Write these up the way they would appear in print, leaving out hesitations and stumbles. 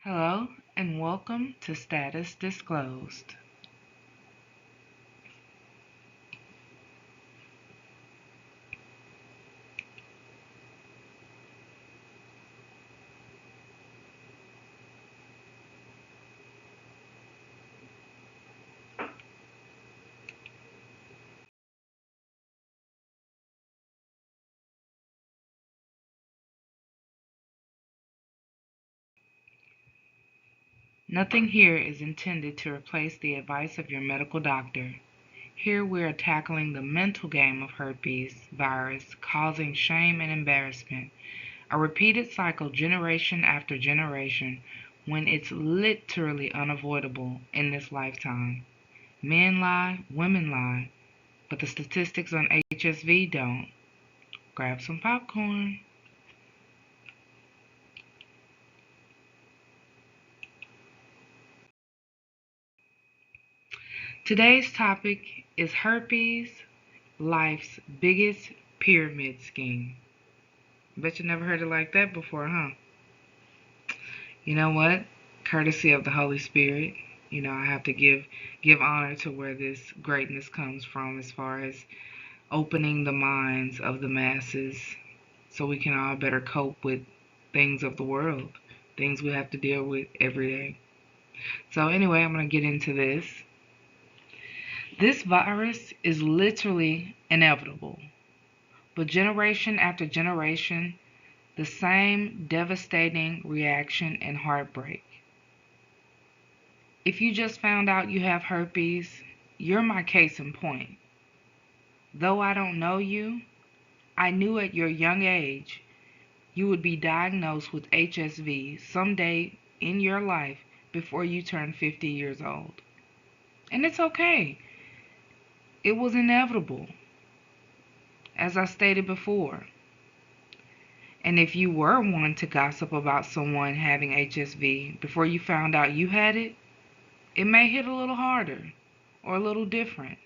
Hello and welcome to Status Disclosed. Nothing here is intended to replace the advice of your medical doctor. Here we are tackling the mental game of herpes virus, causing shame and embarrassment, a repeated cycle generation after generation when it's literally unavoidable in this lifetime. Men lie, women lie, but the statistics on HSV don't. Grab some popcorn. Today's topic is herpes, life's biggest pyramid scheme. Bet you never heard it like that before, huh? You know what? Courtesy of the Holy Spirit, I have to give honor to where this greatness comes from as far as opening the minds of the masses so we can all better cope with things of the world, things we have to deal with every day. So anyway, I'm going to get into this. This virus is literally inevitable, but generation after generation, the same devastating reaction and heartbreak. If you just found out you have herpes, you're my case in point. Though I don't know you, I knew at your young age you would be diagnosed with HSV someday in your life before you turn 50 years old. And it's okay. It was inevitable, as I stated before. And if you were one to gossip about someone having HSV before you found out you had it, it may hit a little harder or a little different.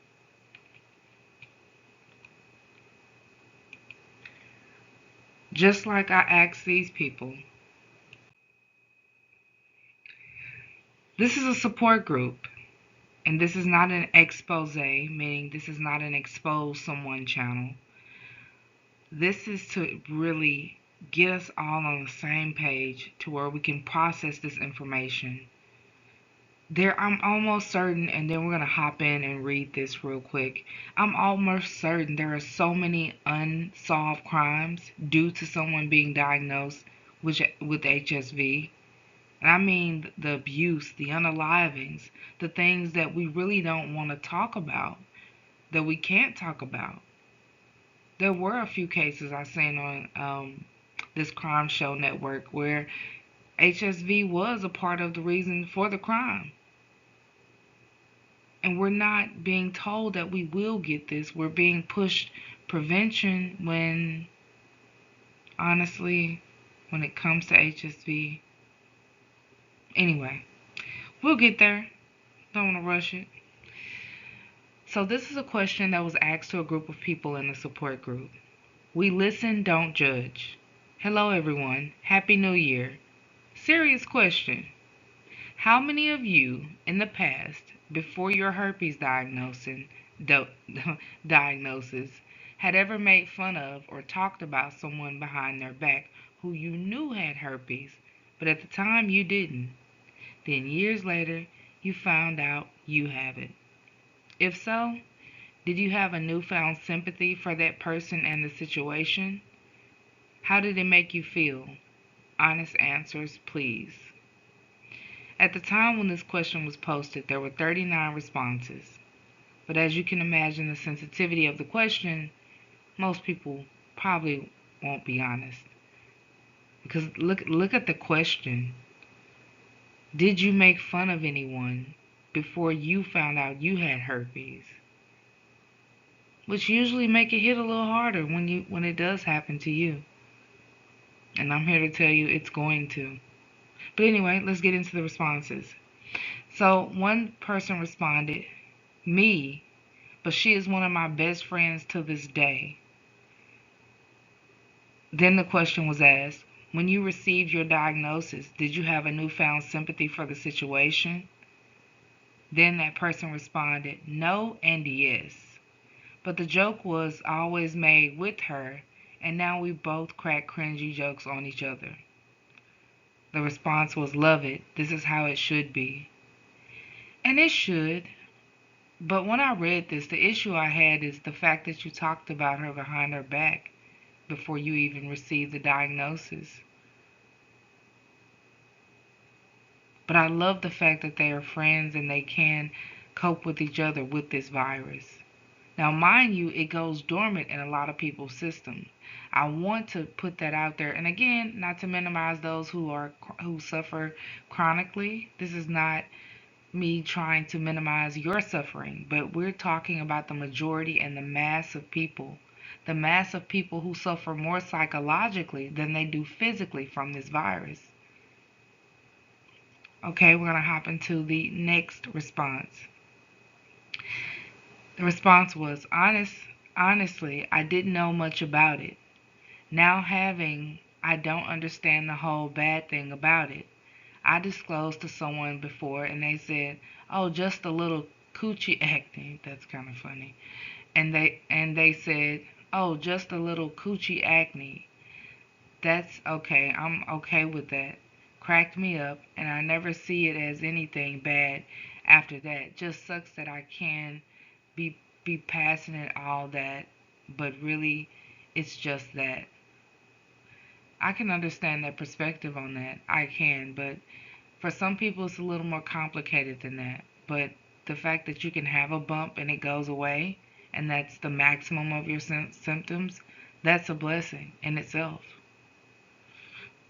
Just like I asked these people. This is a support group, and this is not an expose, meaning this is not an expose someone channel. This is to really get us all on the same page to where we can process this information. I'm almost certain, and then we're going to hop in and read this real quick. I'm almost certain there are so many unsolved crimes due to someone being diagnosed with HSV. And I mean the abuse, the unalivings, the things that we really don't want to talk about, that we can't talk about. There were a few cases I seen on this crime show network where HSV was a part of the reason for the crime. And we're not being told that we will get this. We're being pushed prevention when, honestly, when it comes to HSV. Anyway, we'll get there. Don't want to rush it. So this is a question that was asked to a group of people in the support group. We listen, don't judge. Hello everyone. Happy New Year. Serious question. How many of you in the past, before your herpes diagnosis, had ever made fun of or talked about someone behind their back who you knew had herpes, but at the time you didn't? Then years later, you found out you have it. If so, did you have a newfound sympathy for that person and the situation? How did it make you feel? Honest answers, please. At the time when this question was posted, there were 39 responses. But as you can imagine the sensitivity of the question, most people probably won't be honest. Because look at the question. Did you make fun of anyone before you found out you had herpes? Which usually make it hit a little harder when it does happen to you. And I'm here to tell you it's going to. But anyway, let's get into the responses. So one person responded, me, but she is one of my best friends to this day. Then the question was asked, When you received your diagnosis, did you have a newfound sympathy for the situation? Then that person responded, no and yes. But the joke was always made with her, and now we both crack cringy jokes on each other. The response was, love it. This is how it should be. And it should. But when I read this, the issue I had is the fact that you talked about her behind her back before you even received the diagnosis. But I love the fact that they are friends and they can cope with each other with this virus. Now, mind you, it goes dormant in a lot of people's system. I want to put that out there. And again, not to minimize those who suffer chronically. This is not me trying to minimize your suffering, but we're talking about the majority and the mass of people. The mass of people who suffer more psychologically than they do physically from this virus. Okay, we're going to hop into the next response. The response was, honestly, I didn't know much about it. Now I don't understand the whole bad thing about it. I disclosed to someone before and they said, oh, just a little coochie acne. That's kind of funny. And they said, oh, just a little coochie acne. That's okay. I'm okay with that. Cracked me up, and I never see it as anything bad after that. Just sucks that I can be passionate all that, but really it's just that. I can understand that perspective on that. I can, but for some people it's a little more complicated than that. But the fact that you can have a bump and it goes away, and that's the maximum of your symptoms, that's a blessing in itself.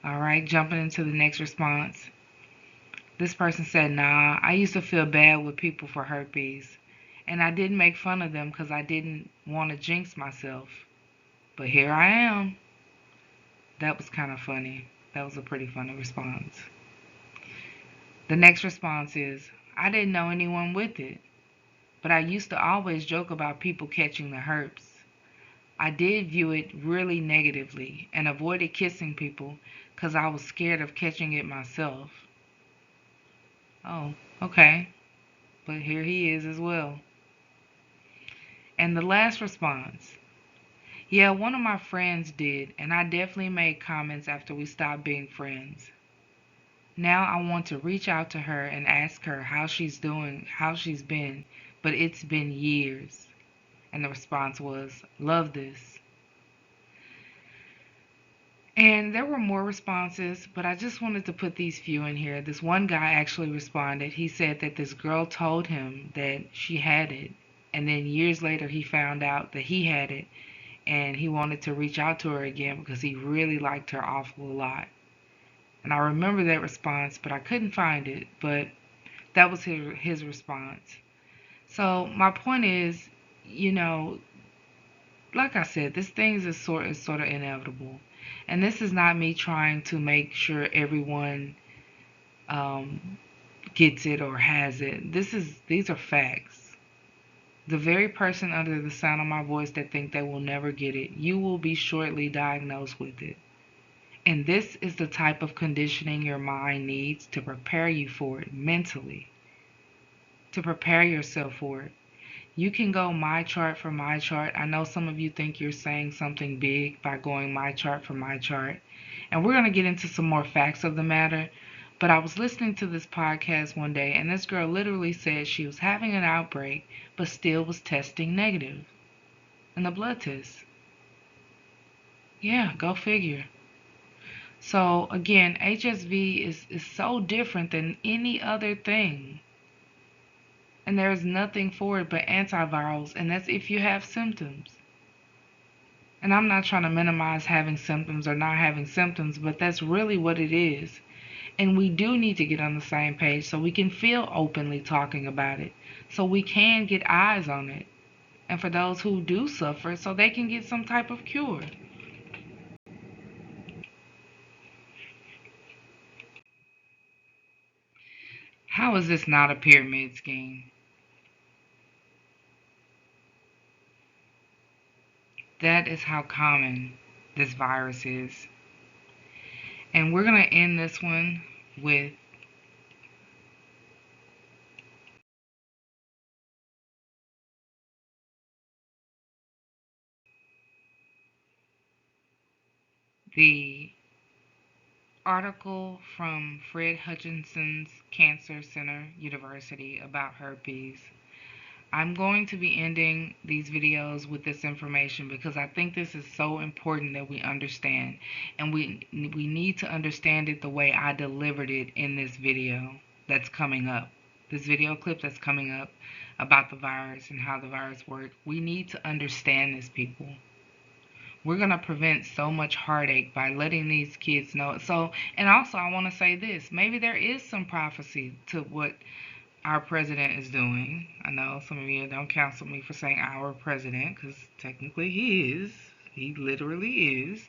All right, jumping into the next response. This person said, nah, I used to feel bad with people for herpes. And I didn't make fun of them because I didn't want to jinx myself. But here I am. That was kind of funny. That was a pretty funny response. The next response is, I didn't know anyone with it. But I used to always joke about people catching the herpes. I did view it really negatively and avoided kissing people because I was scared of catching it myself. Oh, okay. But here he is as well. And the last response. Yeah, one of my friends did, and I definitely made comments after we stopped being friends. Now I want to reach out to her and ask her how she's doing, how she's been, but it's been years. And the response was, love this. And there were more responses, but I just wanted to put these few in here. This one guy actually responded. He said that this girl told him that she had it, and then years later he found out that he had it, and he wanted to reach out to her again because he really liked her awful lot. And I remember that response, but I couldn't find it, but that was his response. So my point is, you know, like I said, this thing is sort of inevitable, and this is not me trying to make sure everyone um, gets it or has it. These are facts. The very person under the sound of my voice that think they will never get it, you will be shortly diagnosed with it. And this is the type of conditioning your mind needs to prepare you for it mentally, to prepare yourself for it. You can go my chart for my chart. I know some of you think you're saying something big by going my chart for my chart. And we're going to get into some more facts of the matter. But I was listening to this podcast one day, and this girl literally said she was having an outbreak, but still was testing negative in the blood test. Yeah, go figure. So again, HSV is so different than any other thing. And there's nothing for it but antivirals, and that's if you have symptoms. And I'm not trying to minimize having symptoms or not having symptoms, but that's really what it is. And we do need to get on the same page so we can feel openly talking about it, so we can get eyes on it. And for those who do suffer, so they can get some type of cure. How is this not a pyramid scheme? That is how common this virus is. And we're going to end this one with the article from Fred Hutchinson's Cancer Center University about herpes. I'm going to be ending these videos with this information because I think this is so important that we understand, and we need to understand it the way I delivered it in this video that's coming up. This video clip that's coming up about the virus and how the virus works. We need to understand this, people. We're going to prevent so much heartache by letting these kids know it. So, and also I want to say this, maybe there is some prophecy to what our president is doing. I know some of you don't counsel me for saying our president because technically he is. He literally is.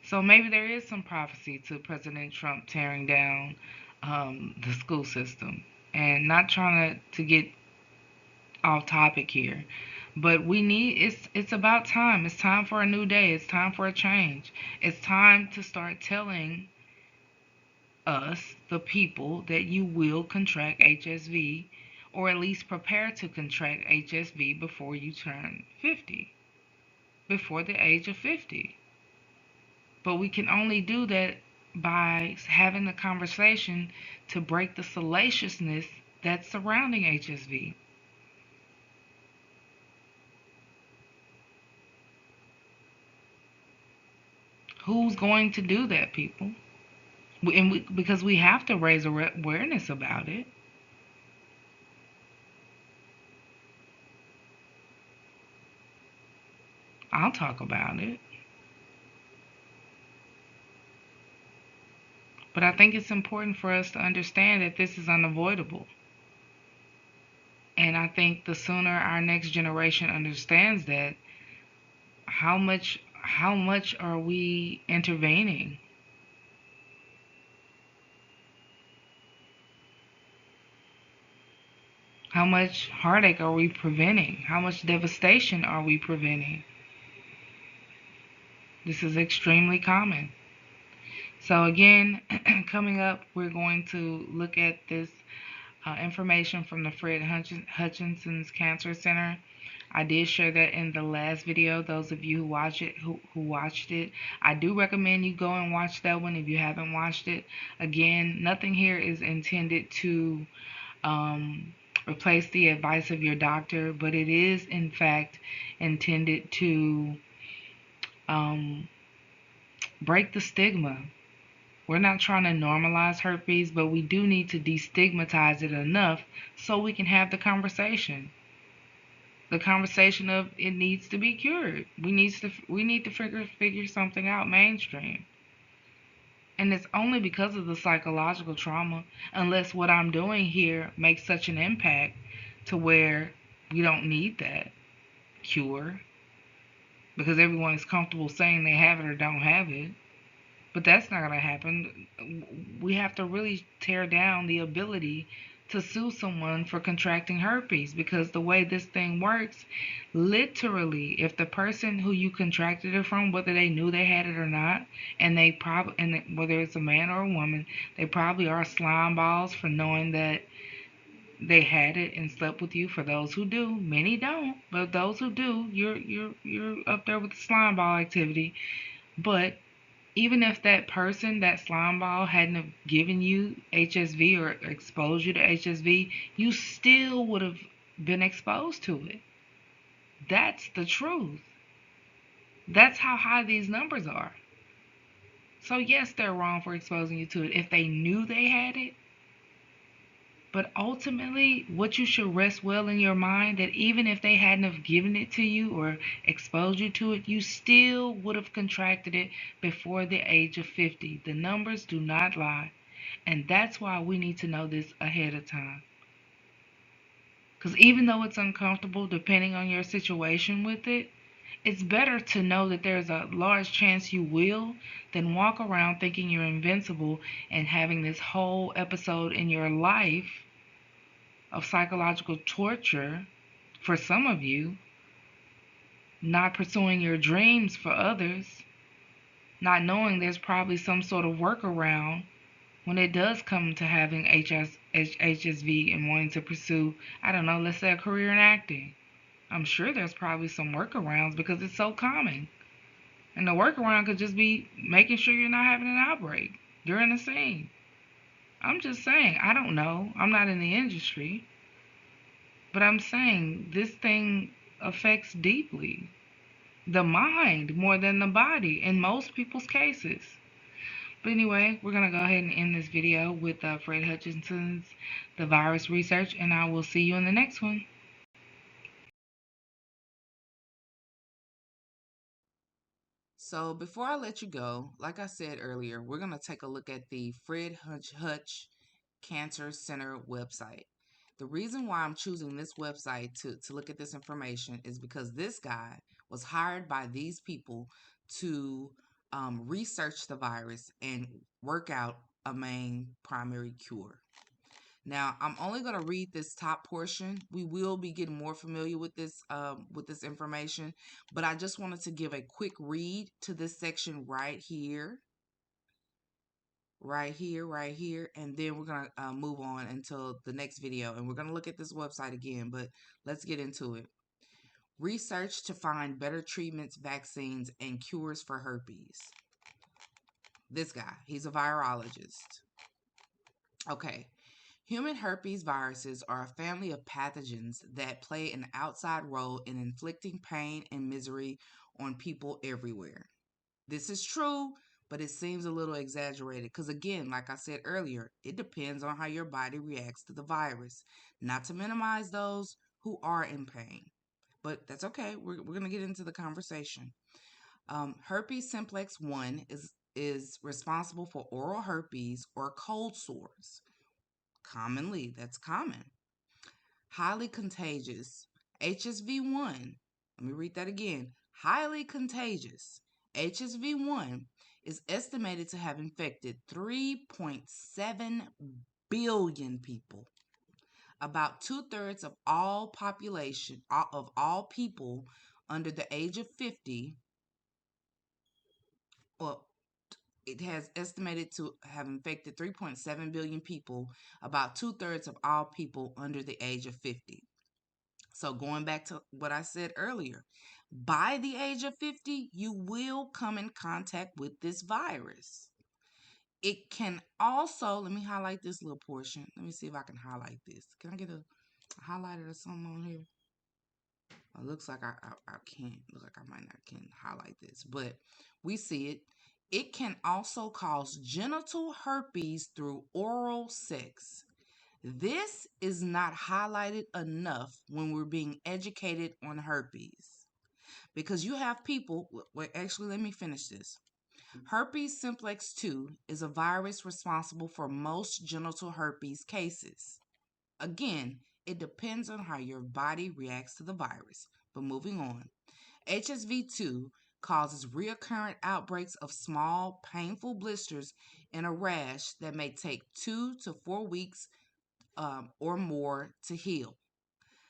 So maybe there is some prophecy to President Trump tearing down the school system. And not trying to get off topic here, but we need, it's about time. It's time for a new day. It's time for a change. It's time to start telling us, the people, that you will contract HSV, or at least prepare to contract HSV before you turn 50, before the age of 50. But we can only do that by having the conversation to break the salaciousness that's surrounding HSV. Who's going to do that, people? Because we have to raise awareness about it. I'll talk about it. But I think it's important for us to understand that this is unavoidable. And I think the sooner our next generation understands that, how much are we intervening? How much heartache are we preventing? How much devastation are we preventing? This is extremely common. So again, coming up, we're going to look at this information from the Fred Hutchinson's Cancer Center. I did share that in the last video. Those of you who watched it, I do recommend you go and watch that one if you haven't watched it. Again, nothing here is intended to replace the advice of your doctor, but it is in fact intended to break the stigma. We're not trying to normalize herpes, but we do need to destigmatize it enough so we can have the conversation. The conversation of it needs to be cured. We need to figure something out mainstream. And it's only because of the psychological trauma, unless what I'm doing here makes such an impact to where we don't need that cure because everyone is comfortable saying they have it or don't have it. But that's not going to happen. We have to really tear down the ability to sue someone for contracting herpes, because the way this thing works, literally, if the person who you contracted it from, whether they knew they had it or not, and whether it's a man or a woman, they probably are slime balls for knowing that they had it and slept with you. For those who do, many don't, but those who do, you're up there with the slime ball activity. But even if that person, that slime ball, hadn't have given you HSV or exposed you to HSV, you still would have been exposed to it. That's the truth. That's how high these numbers are. So yes, they're wrong for exposing you to it if they knew they had it. But ultimately, what you should rest well in your mind, that even if they hadn't have given it to you or exposed you to it, you still would have contracted it before the age of 50. The numbers do not lie. And that's why we need to know this ahead of time. Because even though it's uncomfortable, depending on your situation with it, it's better to know that there's a large chance you will than walk around thinking you're invincible and having this whole episode in your life of psychological torture for some of you, not pursuing your dreams for others, not knowing there's probably some sort of workaround when it does come to having HSV and wanting to pursue, I don't know, let's say a career in acting. I'm sure there's probably some workarounds because it's so common. And the workaround could just be making sure you're not having an outbreak during the scene. I'm just saying, I don't know. I'm not in the industry. But I'm saying this thing affects deeply the mind more than the body in most people's cases. But anyway, we're going to go ahead and end this video with Fred Hutchinson's The Virus Research, and I will see you in the next one. So before I let you go, like I said earlier, we're going to take a look at the Fred Hutch Cancer Center website. The reason why I'm choosing this website to look at this information is because this guy was hired by these people to research the virus and work out a main primary cure. Now, I'm only going to read this top portion. We will be getting more familiar with this information, but I just wanted to give a quick read to this section right here, right here, and then we're going to move on until the next video, and we're going to look at this website again, but let's get into it. Research to find better treatments, vaccines, and cures for herpes. This guy, he's a virologist. Okay. Human herpes viruses are a family of pathogens that play an outside role in inflicting pain and misery on people everywhere. This is true, but it seems a little exaggerated because, again, like I said earlier, it depends on how your body reacts to the virus. Not to minimize those who are in pain, but that's okay. We're going to get into the conversation. Herpes simplex 1 is responsible for oral herpes or cold sores. Commonly, that's common. Highly contagious. HSV1. Let me read that again. Highly contagious. HSV1 is estimated to have infected 3.7 billion people. About two-thirds of all population of all people under the age of 50, well, it has estimated to have infected 3.7 billion people, about two-thirds of all people under the age of 50. So, going back to what I said earlier, by the age of 50, you will come in contact with this virus. It can also, let me highlight this little portion. Let me see if I can highlight this. Can I get a highlighter or something on here? It looks like I can't. Looks like I might not can highlight this, but we see it. It can also cause genital herpes through oral sex. This is not highlighted enough when we're being educated on herpes. Because you have people, wait, actually, let me finish this. Herpes simplex 2 is a virus responsible for most genital herpes cases. Again, it depends on how your body reacts to the virus. But moving on, HSV2 causes recurrent outbreaks of small, painful blisters and a rash that may take 2 to 4 weeks or more to heal.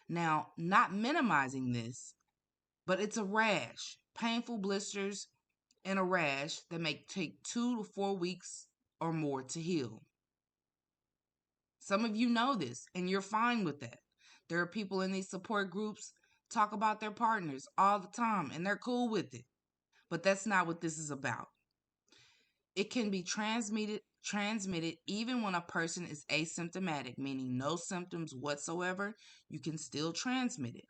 Now, not minimizing this, but it's a rash, painful blisters and a rash that may take 2 to 4 weeks or more to heal. Some of you know this and you're fine with that. There are people in these support groups talk about their partners all the time and they're cool with it. But that's not what this is about. It can be transmitted even when a person is asymptomatic, meaning no symptoms whatsoever, you can still transmit it,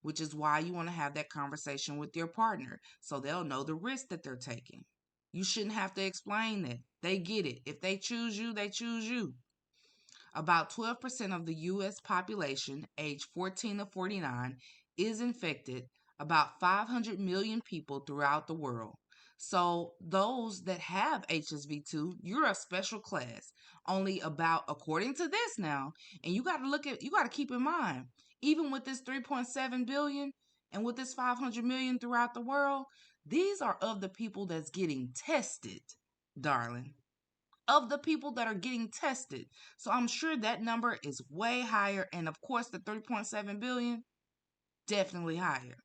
which is why you want to have that conversation with your partner so they'll know the risk that they're taking. You shouldn't have to explain that. They get it. If they choose you, they choose you. About 12% of the U.S. population, age 14 to 49, is infected, about 500 million people throughout the world. So, those that have HSV2, you're a special class. Only about, according to this now, and you got to you got to keep in mind, even with this 3.7 billion and with this 500 million throughout the world, these are of the people that's getting tested, darling, of the people that are getting tested. So I'm sure that number is way higher. And of course, the 3.7 billion, definitely higher.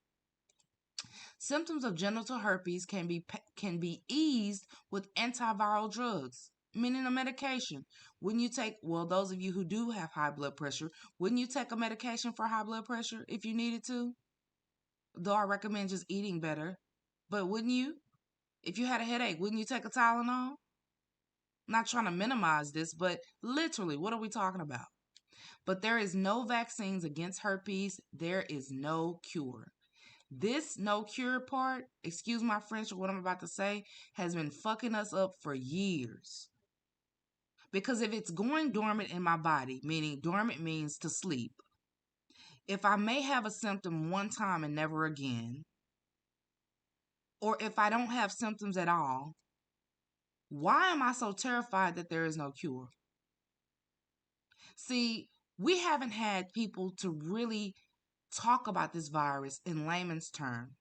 Symptoms of genital herpes can be eased with antiviral drugs, meaning a medication. Wouldn't you take, well, those of you who do have high blood pressure, wouldn't you take a medication for high blood pressure if you needed to? Though I recommend just eating better. But wouldn't you? If you had a headache, wouldn't you take a Tylenol? Not trying to minimize this, but literally, what are we talking about? But there is no vaccines against herpes. There is no cure. This no cure part, excuse my French or what I'm about to say, has been fucking us up for years. Because if it's going dormant in my body, meaning dormant means to sleep, if I may have a symptom one time and never again, or if I don't have symptoms at all, why am I so terrified that there is no cure? See, we haven't had people to really talk about this virus in layman's terms.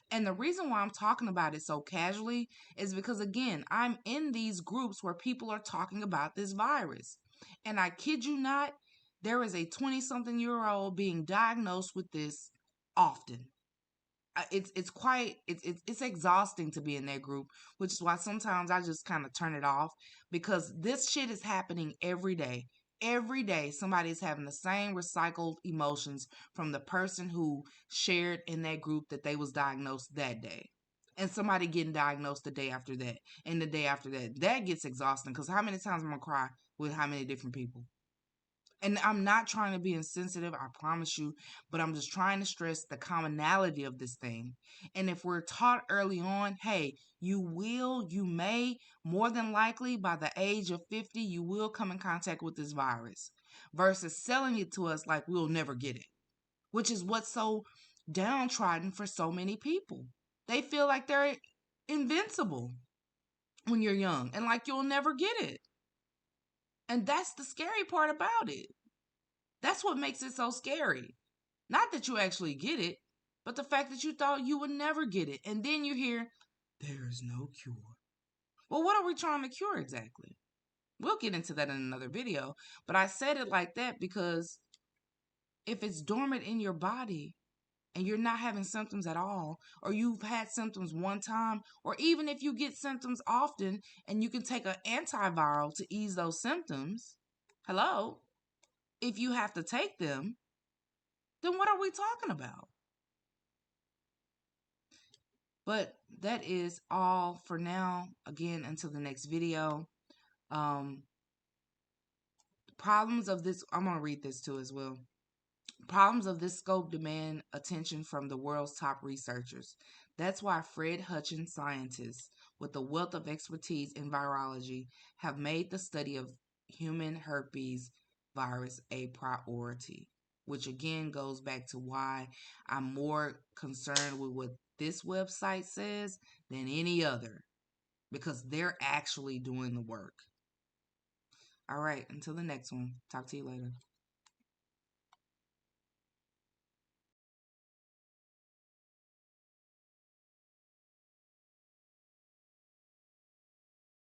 And the reason why I'm talking about it so casually is because, again, I'm in these groups where people are talking about this virus. And I kid you not, there is a 20-something-year-old being diagnosed with this often. It's exhausting to be in that group, which is why sometimes I just kind of turn it off because this shit is happening every day. Every day, somebody is having the same recycled emotions from the person who shared in that group that they was diagnosed that day, and somebody getting diagnosed the day after that, and the day after that. That gets exhausting because how many times am I gonna cry with how many different people? And I'm not trying to be insensitive, I promise you, but I'm just trying to stress the commonality of this thing. And if we're taught early on, hey, you may, more than likely by the age of 50, you will come in contact with this virus, versus selling it to us like we'll never get it, which is what's so downtrodden for so many people. They feel like they're invincible when you're young and like you'll never get it. And that's the scary part about it. That's what makes it so scary. Not that you actually get it, but the fact that you thought you would never get it. And then you hear, there's no cure. Well, what are we trying to cure exactly? We'll get into that in another video. But I said it like that because if it's dormant in your body and you're not having symptoms at all, or you've had symptoms one time, or even if you get symptoms often and you can take an antiviral to ease those symptoms, hello, if you have to take them, then what are we talking about? But that is all for now. Again, until the next video. Um, problems of this, I'm going to read this too as well. Problems of this scope demand attention from the world's top researchers. That's why Fred Hutchins scientists with a wealth of expertise in virology have made the study of human herpes virus a priority, which again goes back to why I'm more concerned with what this website says than any other, because they're actually doing the work. All right, until the next one. Talk to you later.